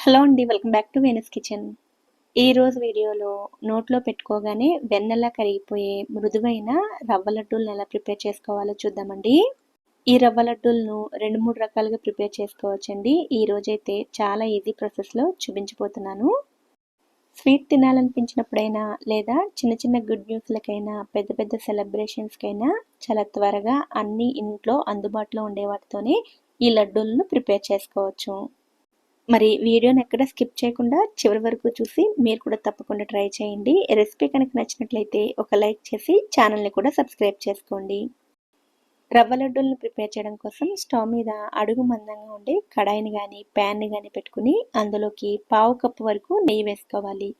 Hello అండి, welcome back to Venus kitchen. ఈరోజు వీడియోలో నోట్లో పెట్టుకోగానే వెన్నెలా కరిగిపోయే మృదువైన రవ్వ లడ్డూలను ఎలా ప్రిపేర్ చేసుకోవాలో చూద్దామండి. ఈ రవ్వ లడ్డూలను 2-3 రకాలుగా ప్రిపేర్ చేసుకోవచ్చండి. ఈ రోజైతే చాలా ఈజీ ప్రాసెస్లో చూపించబోతున్నాను. స్వీట్ తినాలనిపించినప్పుడైనా లేదా చిన్న చిన్న గుడ్ న్యూస్లకైనా పెద్ద పెద్ద సెలబ్రేషన్స్కైనా చాలా త్వరగా అన్ని ఇంట్లో అందుబాటులో ఉండే వాటితోనే ఈ లడ్డూలను ప్రిపేర్ చేసుకోవచ్చు. మరి వీడియోని ఎక్కడ స్కిప్ చేయకుండా చివరి వరకు చూసి మీరు కూడా తప్పకుండా ట్రై చేయండి. రెసిపీ కనుక నచ్చినట్లయితే ఒక లైక్ చేసి ఛానల్ని కూడా సబ్స్క్రైబ్ చేసుకోండి. రవ్వ లడ్డూలను ప్రిపేర్ చేయడం కోసం స్టవ్ మీద అడుగు మందంగా ఉండే కడాయిని కానీ ప్యాన్ని కానీ పెట్టుకుని అందులోకి 1/2 కప్పు వరకు నెయ్యి వేసుకోవాలి.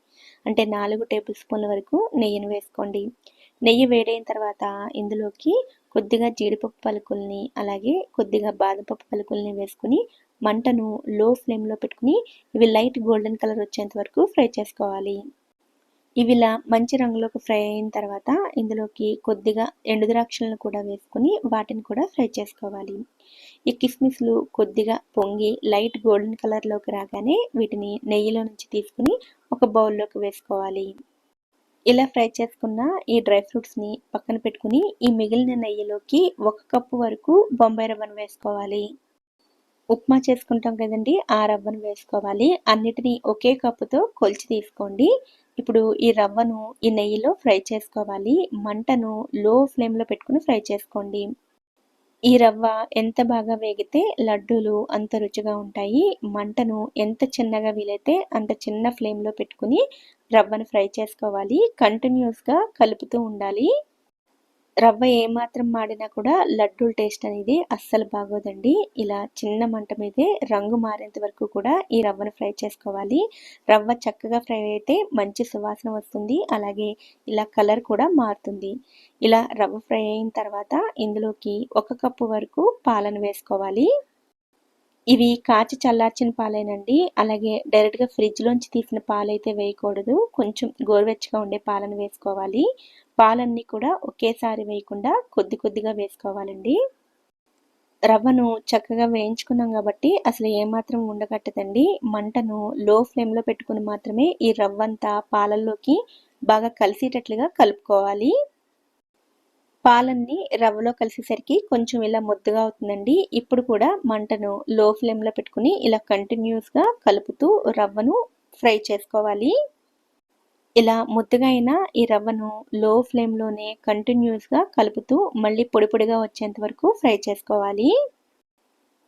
అంటే 4 టేబుల్ స్పూన్ల వరకు నెయ్యిని వేసుకోండి. నెయ్యి వేడైన తర్వాత ఇందులోకి కొద్దిగా జీడిపప్పు పలుకుల్ని అలాగే కొద్దిగా బాదం పప్పు పలుకుల్ని వేసుకుని మంటను లో ఫ్లేమ్లో పెట్టుకుని ఇవి లైట్ గోల్డెన్ కలర్ వచ్చేంత వరకు ఫ్రై చేసుకోవాలి. ఇవి ఇలా మంచి రంగులోకి ఫ్రై అయిన తర్వాత ఇందులోకి కొద్దిగా ఎండు ద్రాక్షలను కూడా వేసుకుని వాటిని కూడా ఫ్రై చేసుకోవాలి. ఈ కిస్మిస్లు కొద్దిగా పొంగి లైట్ గోల్డెన్ కలర్లోకి రాగానే వీటిని నెయ్యిలో నుంచి తీసుకుని ఒక బౌల్లోకి వేసుకోవాలి. ఇలా ఫ్రై చేసుకున్న ఈ డ్రై ఫ్రూట్స్ని పక్కన పెట్టుకుని ఈ మిగిలిన నెయ్యిలోకి 1 కప్పు వరకు బొంబాయి రవ్వను వేసుకోవాలి. ఉప్మా చేసుకుంటాం కదండి, ఆ రవ్వను వేసుకోవాలి. అన్నిటినీ ఒకే కప్పుతో కొలిచి తీసుకోండి. ఇప్పుడు ఈ రవ్వను ఈ నెయ్యిలో ఫ్రై చేసుకోవాలి. మంటను లో ఫ్లేమ్లో పెట్టుకుని ఫ్రై చేసుకోండి. ఈ రవ్వ ఎంత బాగా వేగితే లడ్డూలు అంత రుచిగా ఉంటాయి. మంటను ఎంత చిన్నగా వీలైతే అంత చిన్న ఫ్లేమ్లో పెట్టుకుని రవ్వను ఫ్రై చేసుకోవాలి. కంటిన్యూస్గా కలుపుతూ ఉండాలి. రవ్వ ఏమాత్రం మాడినా కూడా లడ్డూల టేస్ట్ అనేది అస్సలు బాగోదండి. ఇలా చిన్న మంట మీదే రంగు మారేంత వరకు కూడా ఈ రవ్వను ఫ్రై చేసుకోవాలి. రవ్వ చక్కగా ఫ్రై అయితే మంచి సువాసన వస్తుంది. అలాగే ఇలా కలర్ కూడా మారుతుంది. ఇలా రవ్వ ఫ్రై అయిన తర్వాత ఇందులోకి 1 కప్పు వరకు పాలను వేసుకోవాలి. ఇవి కాచి చల్లార్చిన పాలేనండి. అలాగే డైరెక్ట్గా ఫ్రిడ్జ్లోంచి తీసిన పాలైతే వేయకూడదు. కొంచెం గోరువెచ్చగా ఉండే పాలను వేసుకోవాలి. పాలన్నీ కూడా ఒకేసారి వేయకుండా కొద్ది కొద్దిగా వేసుకోవాలండి. రవ్వను చక్కగా వేయించుకున్నాం కాబట్టి అసలు ఏమాత్రం ఉండకట్టదండి. మంటను లో ఫ్లేమ్లో పెట్టుకుని మాత్రమే ఈ రవ్వంతా పాలల్లోకి బాగా కలిసేటట్లుగా కలుపుకోవాలి. పాలన్నీ రవ్వలో కలిసేసరికి కొంచెం ఇలా ముద్దగా అవుతుందండి. ఇప్పుడు కూడా మంటను లో ఫ్లేమ్లో పెట్టుకుని ఇలా కంటిన్యూస్గా కలుపుతూ రవ్వను ఫ్రై చేసుకోవాలి. ఇలా ముద్దగా అయిన ఈ రవ్వను లో ఫ్లేమ్లోనే కంటిన్యూస్గా కలుపుతూ మళ్ళీ పొడి పొడిగా వచ్చేంత వరకు ఫ్రై చేసుకోవాలి.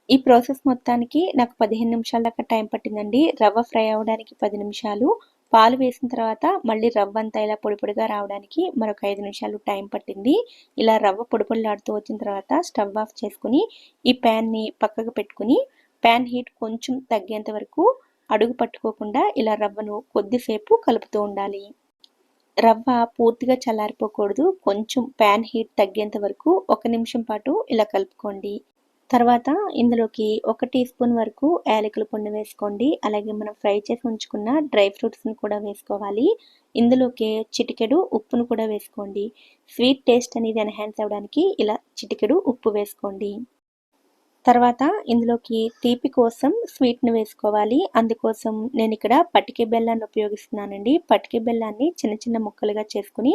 ఈ ప్రాసెస్ మొత్తానికి నాకు 15 నిమిషాల దాకా టైం పట్టిందండి. రవ్వ ఫ్రై అవ్వడానికి 10 నిమిషాలు, పాలు వేసిన తర్వాత మళ్ళీ రవ్వ అంతా ఇలా పొడి పొడిగా రావడానికి మరొక 5 నిమిషాలు టైం పట్టింది. ఇలా రవ్వ పొడి పొడిలాడుతూ వచ్చిన తర్వాత స్టవ్ ఆఫ్ చేసుకుని ఈ ప్యాన్ని పక్కకు పెట్టుకుని ప్యాన్ హీట్ కొంచెం తగ్గేంత వరకు అడుగు పట్టుకోకుండా ఇలా రవ్వను కొద్దిసేపు కలుపుతూ ఉండాలి. రవ్వ పూర్తిగా చల్లారిపోకూడదు. కొంచెం ప్యాన్ హీట్ తగ్గేంత వరకు 1 నిమిషం పాటు ఇలా కలుపుకోండి. తర్వాత ఇందులోకి 1 టీ స్పూన్ వరకు యాలకుల పొడిని వేసుకోండి. అలాగే మనం ఫ్రై చేసి ఉంచుకున్న డ్రై ఫ్రూట్స్ని కూడా వేసుకోవాలి. ఇందులోకి చిటికెడు ఉప్పును కూడా వేసుకోండి. స్వీట్ టేస్ట్ అనేది ఎన్హాన్స్ అవ్వడానికి ఇలా చిటికెడు ఉప్పు వేసుకోండి. తర్వాత ఇందులోకి తీపి కోసం స్వీట్ని వేసుకోవాలి. అందుకోసం నేను ఇక్కడ పటిక బెల్లాన్ని ఉపయోగిస్తున్నానండి. పటిక బెల్లాన్ని చిన్న చిన్న ముక్కలుగా చేసుకుని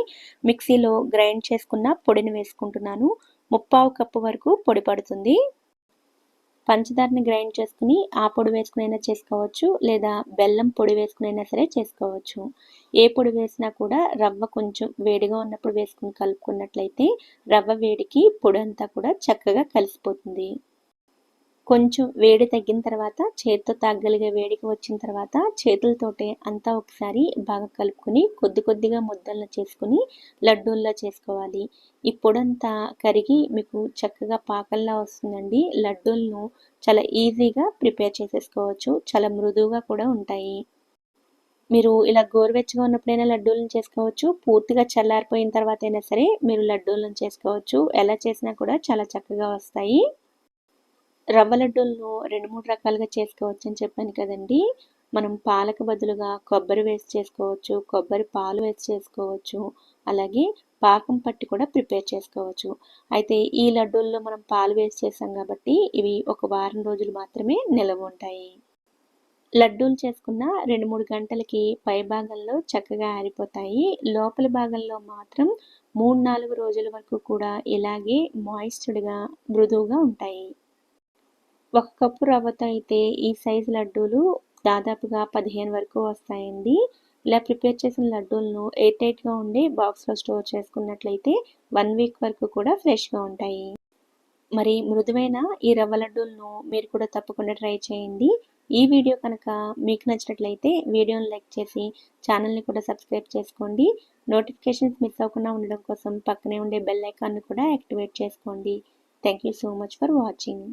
మిక్సీలో గ్రైండ్ చేసుకున్న పొడిని వేసుకుంటున్నాను. 1/2 కప్పు వరకు పొడి పడుతుంది. పంచదారని గ్రైండ్ చేసుకుని ఆ పొడి వేసుకునైనా చేసుకోవచ్చు, లేదా బెల్లం పొడి వేసుకునైనా సరే చేసుకోవచ్చు. ఏ పొడి వేసినా కూడా రవ్వ కొంచెం వేడిగా ఉన్నప్పుడు వేసుకుని కలుపుకున్నట్లయితే రవ్వ వేడికి పొడి అంతా కూడా చక్కగా కలిసిపోతుంది. కొంచెం వేడి తగ్గిన తర్వాత చేతితో తాగగలిగే వేడికి వచ్చిన తర్వాత చేతులతోటే అంతా ఒకసారి బాగా కలుపుకొని కొద్ది కొద్దిగా ముద్దలను చేసుకుని లడ్డూల్లా చేసుకోవాలి. ఈ పొడంతా కరిగి మీకు చక్కగా పాకల్లా వస్తుందండి. లడ్డూలను చాలా ఈజీగా ప్రిపేర్ చేసేసుకోవచ్చు. చాలా మృదువుగా కూడా ఉంటాయి. మీరు ఇలా గోరువెచ్చగా ఉన్నప్పుడైనా లడ్డూలను చేసుకోవచ్చు. పూర్తిగా చల్లారిపోయిన తర్వాత అయినా సరే మీరు లడ్డూలను చేసుకోవచ్చు. ఎలా చేసినా కూడా చాలా చక్కగా వస్తాయి. రవ్వ లడ్డూలను 2-3 రకాలుగా చేసుకోవచ్చు అని చెప్పాను కదండి. మనం పాలకు బదులుగా కొబ్బరి వేసి చేసుకోవచ్చు, కొబ్బరి పాలు వేసి చేసుకోవచ్చు, అలాగే పాకం పట్టి కూడా ప్రిపేర్ చేసుకోవచ్చు. అయితే ఈ లడ్డూల్లో మనం పాలు వేసి చేసాం కాబట్టి ఇవి ఒక వారం రోజులు మాత్రమే నిల్వ ఉంటాయి. లడ్డూలు చేసుకున్న 2-3 గంటలకి పై భాగంలో చక్కగా ఆరిపోతాయి. లోపలి భాగంలో మాత్రం 3-4 రోజుల వరకు కూడా ఇలాగే మాయిస్చర్డ్‌గా, మృదువుగా ఉంటాయి. 1 కప్పు రవ్వతో అయితే ఈ సైజు లడ్డూలు దాదాపుగా 15 వరకు వస్తాయండి. ఇలా ప్రిపేర్ చేసిన లడ్డూలను ఎయిర్ టైట్‌గా ఉండే బాక్స్‌లో స్టోర్ చేసుకున్నట్లయితే 1 వీక్ వరకు కూడా ఫ్రెష్‌గా ఉంటాయి. మరి మృదువైన ఈ రవ్వ లడ్డూలను మీరు కూడా తప్పకుండా ట్రై చేయండి. ఈ వీడియో కనుక మీకు నచ్చినట్లయితే వీడియోని లైక్ చేసి ఛానల్ని కూడా సబ్స్క్రైబ్ చేసుకోండి. నోటిఫికేషన్స్ మిస్ అవ్వకుండా ఉండడం కోసం పక్కనే ఉండే బెల్ ఐకాన్‌ని కూడా యాక్టివేట్ చేసుకోండి. Thank you so much for watching.